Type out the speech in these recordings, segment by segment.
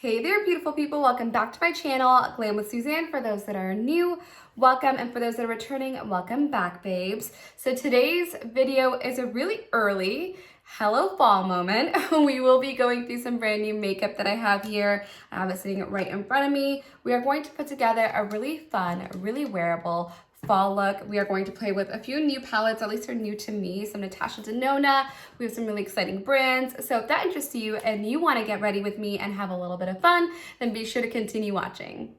Hey there, beautiful people. Welcome back to my channel, Glam with Suzanne. For those that are new, welcome. And for those that are returning, welcome back, babes. So today's video is a really early hello fall moment. We will be going through some brand new makeup that I have here. I have it sitting right in front of me. We are going to put together a really fun, really wearable fall look. We are going to play with a few new palettes, at least they're new to me, some Natasha Denona. We have some really exciting brands. So if that interests you and you want to get ready with me and have a little bit of fun, then be sure to continue watching.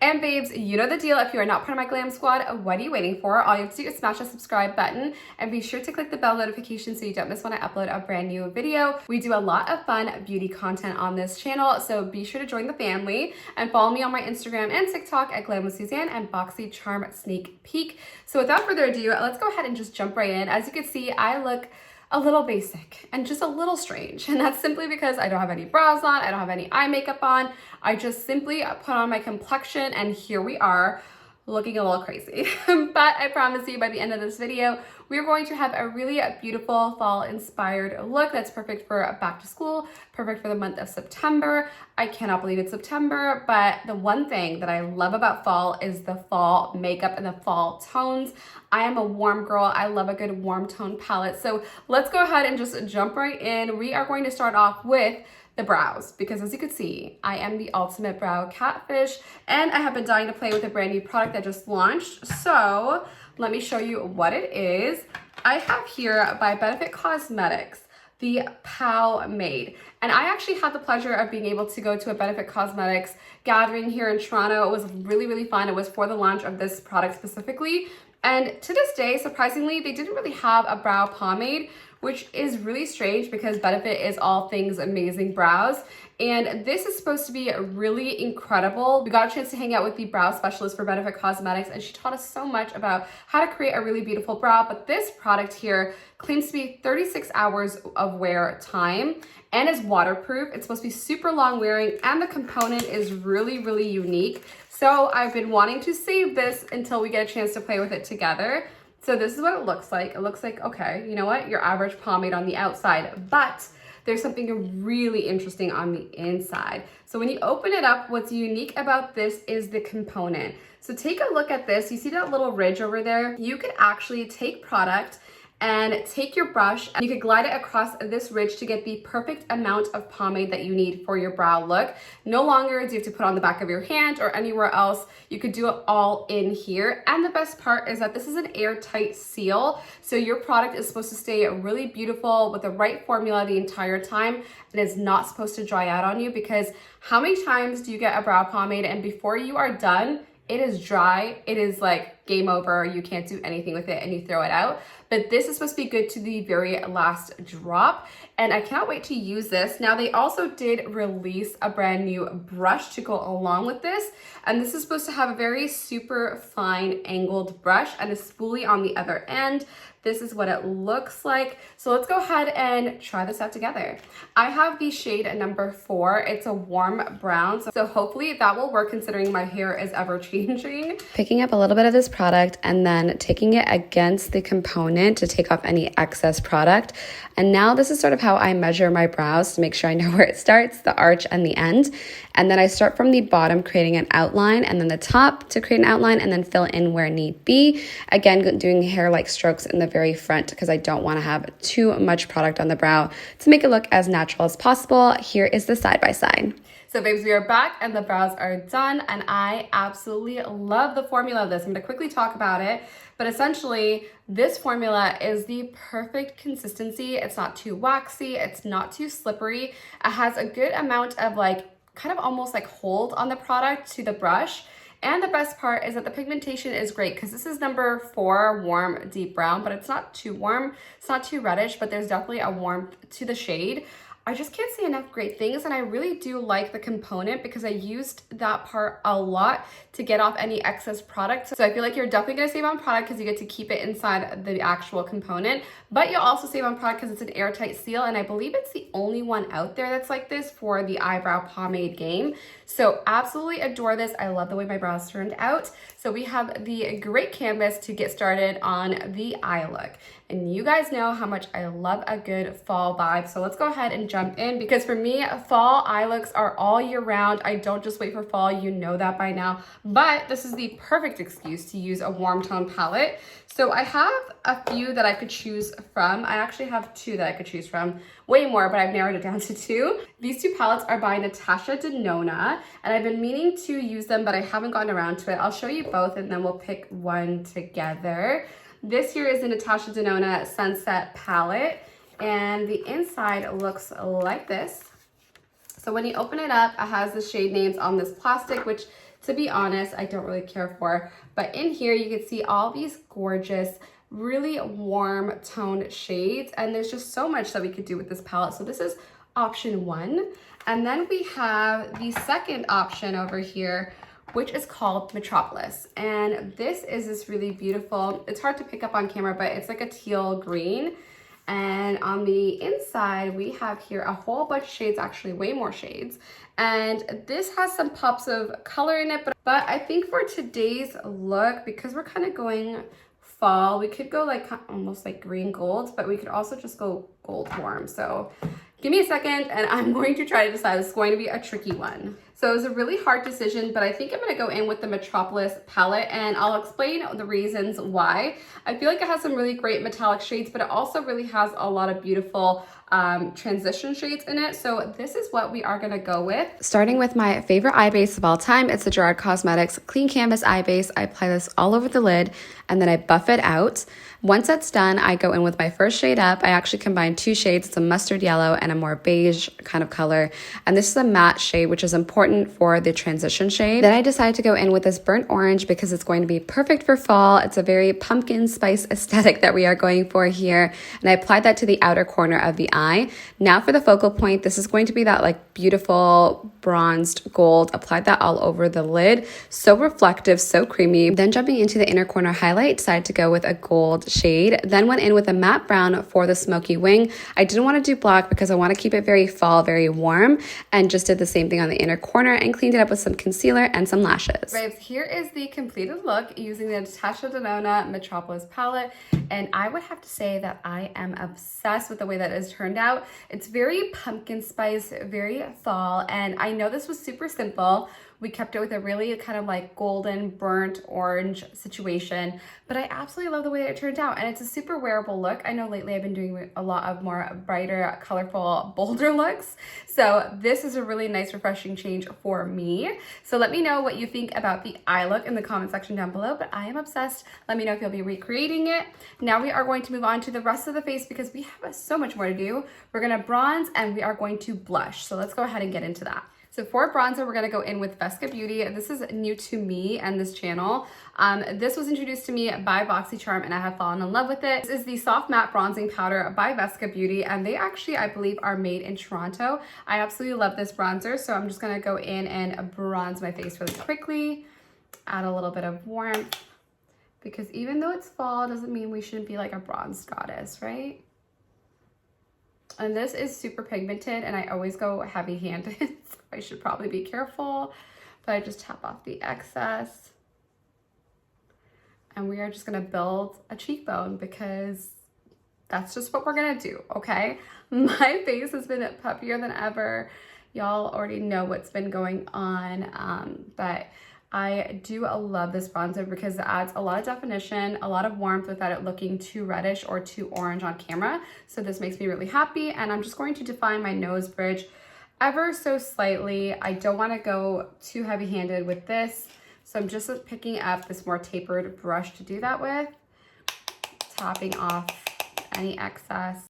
And babes, you know the deal. If you are not part of my glam squad, what are you waiting for? All you have to do is smash the subscribe button and be sure to click the bell notification so you don't miss when I upload a brand new video. We do a lot of fun beauty content on this channel, so be sure to join the family and follow me on my Instagram and TikTok at Glam with Suzanne and Boxycharm Sneak Peek. So without further ado, let's go ahead and just jump right in. As you can see, I look a little basic and just a little strange, and that's simply because I don't have any brows on, I don't have any eye makeup on. I just simply put on my complexion and here we are looking a little crazy. But I promise you by the end of this video, we're going to have a really beautiful fall inspired look that's perfect for back to school, perfect for the month of September. I cannot believe it's September, but the one thing that I love about fall is the fall makeup and the fall tones. I am a warm girl. I love a good warm tone palette. So let's go ahead and just jump right in. We are going to start off with the brows, because as you can see, I am the ultimate brow catfish and I have been dying to play with a brand new product that just launched. So let me show you what it is. I have here by Benefit Cosmetics, the Powmade. And I actually had the pleasure of being able to go to a Benefit Cosmetics gathering here in Toronto. It was really, really fun. It was for the launch of this product specifically. And to this day, surprisingly, they didn't really have a brow pomade, which is really strange because Benefit is all things amazing brows. And this is supposed to be really incredible. We got a chance to hang out with the brow specialist for Benefit Cosmetics, and she taught us so much about how to create a really beautiful brow. But this product here claims to be 36 hours of wear time and is waterproof. It's supposed to be super long wearing, and the component is really, really unique. So I've been wanting to save this until we get a chance to play with it together. So this is what it looks like. It looks like, okay, you know what? Your average pomade on the outside, but there's something really interesting on the inside. So when you open it up, what's unique about this is the component. So take a look at this. You see that little ridge over there? You could actually take product and take your brush and you could glide it across this ridge to get the perfect amount of pomade that you need for your brow look. No longer do you have to put on the back of your hand or anywhere else. You could do it all in here. And the best part is that this is an airtight seal. So your product is supposed to stay really beautiful with the right formula the entire time. It is not supposed to dry out on you, because how many times do you get a brow pomade and before you are done, it is dry, it is like game over, you can't do anything with it and you throw it out. But this is supposed to be good to the very last drop, and I cannot wait to use this. Now they also did release a brand new brush to go along with this, and this is supposed to have a very super fine angled brush and a spoolie on the other end. This is what it looks like. So let's go ahead and try this out together. I have the shade number 4. It's a warm brown. So hopefully that will work considering my hair is ever changing. Picking up a little bit of this product and then taking it against the component to take off any excess product. And now this is sort of how I measure my brows to make sure I know where it starts, the arch and the end. And then I start from the bottom creating an outline, and then the top to create an outline, and then fill in where need be. Again, doing hair-like strokes in the very front because I don't want to have too much product on the brow to make it look as natural as possible. Here is the side-by-side. So babes, we are back and the brows are done, and I absolutely love the formula of this. I'm going to quickly talk about it, but essentially this formula is the perfect consistency. It's not too waxy, it's not too slippery. It has a good amount of like kind of almost like hold on the product to the brush. And the best part is that the pigmentation is great because this is number 4, warm deep brown, but it's not too warm, it's not too reddish, but there's definitely a warmth to the shade. I just can't say enough great things, and I really do like the component because I used that part a lot to get off any excess product. So I feel like you're definitely gonna save on product because you get to keep it inside the actual component, but you'll also save on product because it's an airtight seal, and I believe it's the only one out there that's like this for the eyebrow pomade game. So absolutely adore this. I love the way my brows turned out. So we have the great canvas to get started on the eye look. And you guys know how much I love a good fall vibe. So let's go ahead and jump in, because for me, fall eye looks are all year round. I don't just wait for fall, you know that by now, but this is the perfect excuse to use a warm tone palette. So I have a few that I could choose from. I actually have two that I could choose from, way more, but I've narrowed it down to two. These two palettes are by Natasha Denona, and I've been meaning to use them, but I haven't gotten around to it. I'll show you both and then we'll pick one together. This here is the Natasha Denona Sunset palette, and the inside looks like this. So when you open it up, it has the shade names on this plastic, which, to be honest, I don't really care for. But in here, you can see all these gorgeous, really warm toned shades, and there's just so much that we could do with this palette. So this is option one. And then we have the second option over here, which is called Metropolis. And this is this really beautiful, it's hard to pick up on camera, but it's like a teal green. And on the inside, we have here a whole bunch of shades, actually way more shades. And this has some pops of color in it, but I think for today's look, because we're kind of going fall, we could go like almost like green gold, but we could also just go gold warm. So give me a second and I'm going to try to decide. This is going to be a tricky one. So it was a really hard decision, but I think I'm gonna go in with the Metropolis palette, and I'll explain the reasons why. I feel like it has some really great metallic shades, but it also really has a lot of beautiful transition shades in it. So this is what we are gonna go with. Starting with my favorite eye base of all time, it's the Gerard Cosmetics Clean Canvas Eye Base. I apply this all over the lid and then I buff it out. Once that's done, I go in with my first shade up. I actually combine two shades. It's a mustard yellow and a more beige kind of color. And this is a matte shade, which is important for the transition shade. Then I decided to go in with this burnt orange because it's going to be perfect for fall. It's a very pumpkin spice aesthetic that we are going for here. And I applied that to the outer corner of the eye. Now for the focal point, this is going to be that like beautiful bronzed gold. Applied that all over the lid. So reflective, so creamy. Then jumping into the inner corner highlight, decided to go with a gold shade. Then went in with a matte brown for the smoky wing. I didn't want to do black because I want to keep it very fall, very warm, and just did the same thing on the inner corner and cleaned it up with some concealer and some lashes. Right, here is the completed look using the Natasha Denona Metropolis palette, and I would have to say that I am obsessed with the way that it's turned out. It's very pumpkin spice, very fall, and I know this was super simple. We kept it with a really kind of like golden burnt orange situation, but I absolutely love the way that it turned out, and it's a super wearable look. I know lately I've been doing a lot of more brighter, colorful, bolder looks, so this is a really nice, refreshing change for me. So let me know what you think about the eye look in the comment section down below, but I am obsessed. Let me know if you'll be recreating it. Now we are going to move on to the rest of the face because we have so much more to do. We're gonna bronze and we are going to blush. So let's go ahead and get into that. So for bronzer, we're gonna go in with Vesca Beauty. This is new to me and this channel. This was introduced to me by Boxycharm and I have fallen in love with it. This is the Soft Matte Bronzing Powder by Vesca Beauty, and they actually, I believe, are made in Toronto. I absolutely love this bronzer, so I'm just gonna go in and bronze my face really quickly, add a little bit of warmth, because even though it's fall, doesn't mean we shouldn't be like a bronze goddess, right? And this is super pigmented and I always go heavy-handed, so I should probably be careful, but I just tap off the excess. And we are just gonna build a cheekbone because that's just what we're gonna do, okay? My face has been puffier than ever. Y'all already know what's been going on, but I do love this bronzer because it adds a lot of definition, a lot of warmth without it looking too reddish or too orange on camera. So this makes me really happy, and I'm just going to define my nose bridge ever so slightly. I don't want to go too heavy-handed with this, so I'm just picking up this more tapered brush to do that with, tapping off any excess.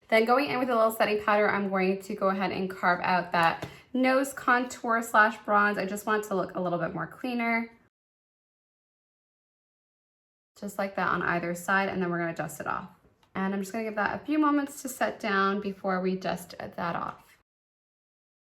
Then going in with a little setting powder, I'm going to go ahead and carve out that nose contour slash bronze. I just want it to look a little bit more cleaner. just like that on either side, and then we're gonna dust it off. And I'm just gonna give that a few moments to set down before we dust that off.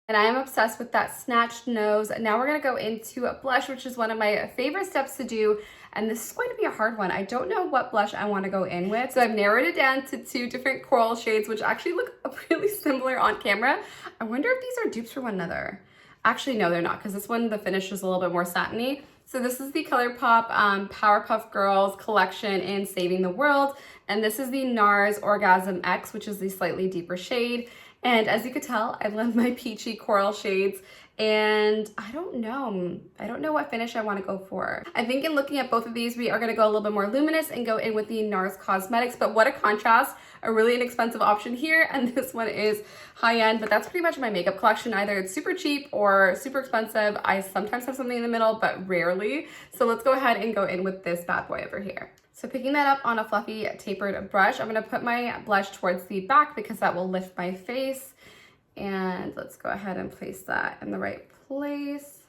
And I am obsessed with that snatched nose. Now we're gonna go into a blush, which is one of my favorite steps to do. And this is going to be a hard one. I don't know what blush I wanna go in with. So I've narrowed it down to 2 different coral shades, which actually look really similar on camera. I wonder if these are dupes for one another. Actually, no, they're not, because this one, the finish is a little bit more satiny. So this is the Colourpop Powerpuff Girls collection in Saving the World. And this is the Nars Orgasm X, which is the slightly deeper shade. And as you could tell, I love my peachy coral shades. And I don't know what finish I want to go for. I think in looking at both of these, we are going to go a little bit more luminous and go in with the Nars Cosmetics. But what a contrast, a really inexpensive option here. And this one is high end, but that's pretty much my makeup collection. Either it's super cheap or super expensive. I sometimes have something in the middle, but rarely. So let's go ahead and go in with this bad boy over here. So picking that up on a fluffy tapered brush, I'm going to put my blush towards the back because that will lift my face. And let's go ahead and place that in the right place,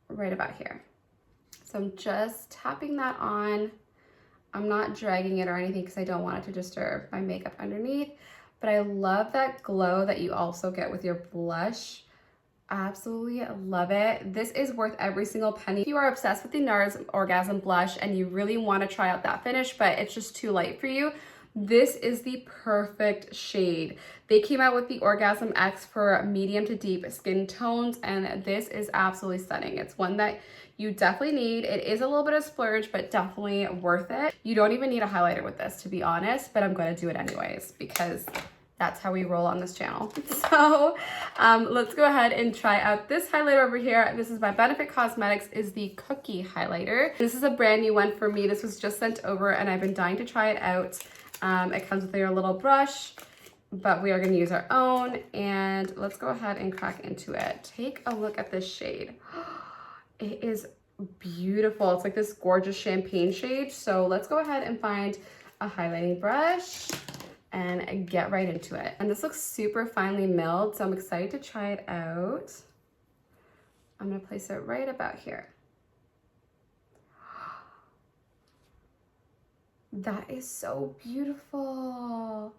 right about here. So I'm just tapping that on. I'm not dragging it or anything because I don't want it to disturb my makeup underneath. But I love that glow that you also get with your blush. Absolutely love it. This is worth every single penny. If you are obsessed with the Nars Orgasm blush and you really want to try out that finish, but it's just too light for you, this is the perfect shade. They came out with the Orgasm X for medium to deep skin tones, and this is absolutely stunning. It's one that you definitely need. It is a little bit of splurge, but definitely worth it. You don't even need a highlighter with this, to be honest, but I'm going to do it anyways because that's how we roll on this channel. So let's go ahead and try out this highlighter over here. This is by Benefit Cosmetics, is the Cookie Highlighter. This is a brand new one for me. This was just sent over and I've been dying to try it out. It comes with your little brush, but we are going to use our own, and let's go ahead and crack into it. Take a look at this shade. It is beautiful. It's like this gorgeous champagne shade. So let's go ahead and find a highlighting brush and get right into it. And this looks super finely milled, so I'm excited to try it out. I'm going to place it right about here. That is so beautiful.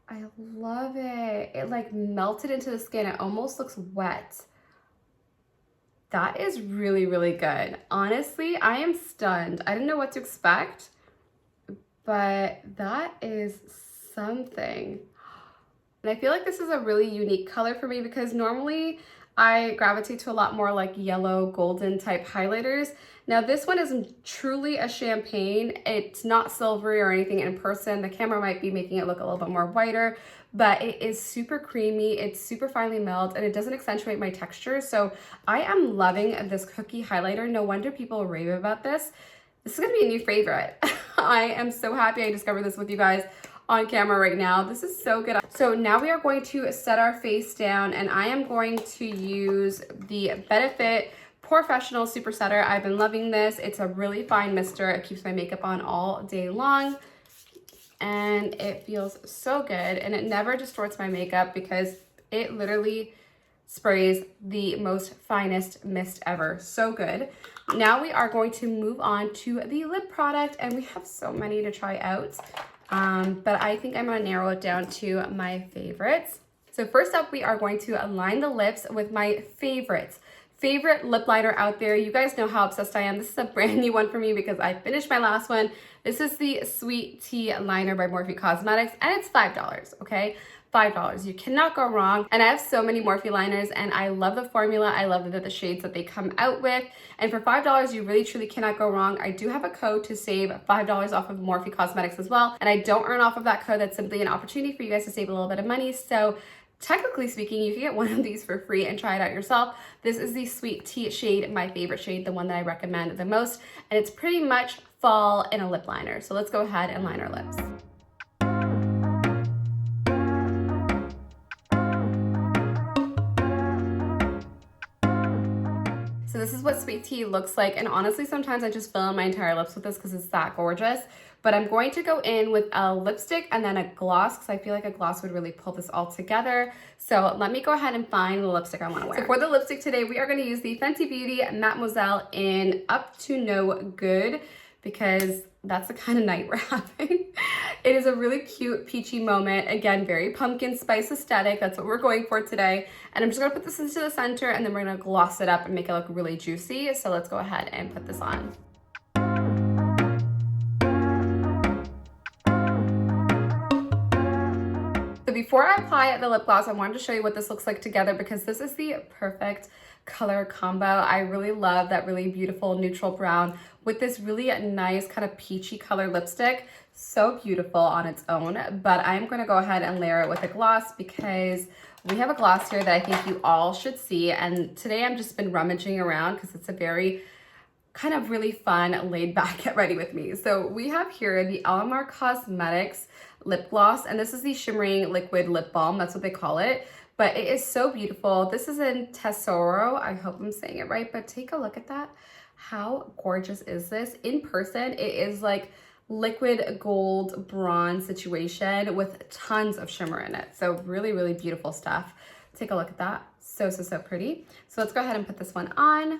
I love it. It like melted into the skin. It almost looks wet. That is really, really good. Honestly, I am stunned. I didn't know what to expect, but that is something. And I feel like this is a really unique color for me because normally I gravitate to a lot more like yellow, golden type highlighters. Now this one is truly a champagne. It's not silvery or anything in person. The camera might be making it look a little bit more whiter, but it is super creamy. It's super finely milled and it doesn't accentuate my texture. So I am loving this cookie highlighter. No wonder people rave about this. This is gonna be a new favorite. I am so happy I discovered this with you guys on camera right now. This is so good. So now we are going to set our face down, and I am going to use the Benefit Professional Super Setter. I've been loving this. It's a really fine mister. It keeps my makeup on all day long, and it feels so good, and it never distorts my makeup because it literally sprays the most finest mist ever. So good. Now we are going to move on to the lip product, and we have so many to try out. But I think I'm going to narrow it down to my favorites. So first up, we are going to align the lips with my favorite lip liner out there. You guys know how obsessed I am. This is a brand new one for me because I finished my last one. This is the Sweet Tea Liner by Morphe Cosmetics, and it's $5, okay? $5. You cannot go wrong. And I have so many Morphe liners, and I love the formula. I love the shades that they come out with. And for $5, you really truly cannot go wrong. I do have a code to save $5 off of Morphe Cosmetics as well. And I don't earn off of that code. That's simply an opportunity for you guys to save a little bit of money. So technically speaking, you can get one of these for free and try it out yourself. This is the Sweet Tea shade, my favorite shade, the one that I recommend the most. And it's pretty much fall in a lip liner. So let's go ahead and line our lips. So this is what Sweet Tea looks like, and honestly sometimes I just fill in my entire lips with this because it's that gorgeous. But I'm going to go in with a lipstick and then a gloss because I feel like a gloss would really pull this all together. So let me go ahead and find the lipstick I want to wear. So for the lipstick today, we are going to use the Fenty Beauty Mademoiselle in Up to No Good. because that's the kind of night we're having. It is a really cute peachy moment. Again, very pumpkin spice aesthetic. That's what we're going for today. And I'm just gonna put this into the center and then we're gonna gloss it up and make it look really juicy. So let's go ahead and put this on. So before I apply the lip gloss, I wanted to show you what this looks like together because this is the perfect color combo. I really love that really beautiful neutral brown with this really nice kind of peachy color lipstick. So beautiful on its own, but I'm going to go ahead and layer it with a gloss because we have a gloss here that I think you all should see. And today I've just been rummaging around because it's a very kind of really fun, laid back, get ready with me. So we have here the Alamara Cosmetics lip gloss, and this is the shimmering liquid lip balm. That's what they call it, but it is so beautiful. This is in Tesoro. I hope I'm saying it right, but take a look at that. How gorgeous is this? In person, it is like liquid gold bronze situation with tons of shimmer in it. So really, really beautiful stuff. Take a look at that. So, so, so pretty. So let's go ahead and put this one on.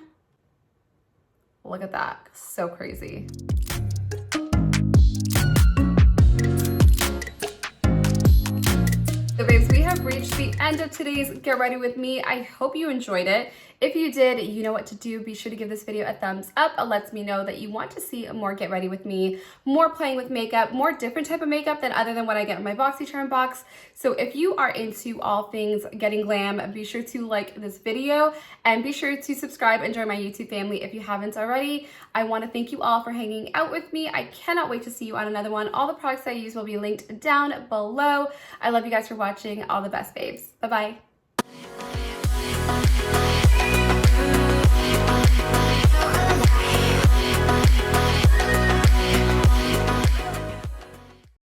Look at that, so crazy. So babes, we have reached the end of today's Get Ready With Me. I hope you enjoyed it. If you did, you know what to do. Be sure to give this video a thumbs up. It lets me know that you want to see more Get Ready With Me, more playing with makeup, more different type of makeup than other than what I get in my Boxycharm box. So if you are into all things getting glam, be sure to like this video and be sure to subscribe and join my YouTube family if you haven't already. I want to thank you all for hanging out with me. I cannot wait to see you on another one. All the products I use will be linked down below. I love you guys for watching. All the best, babes. Bye-bye.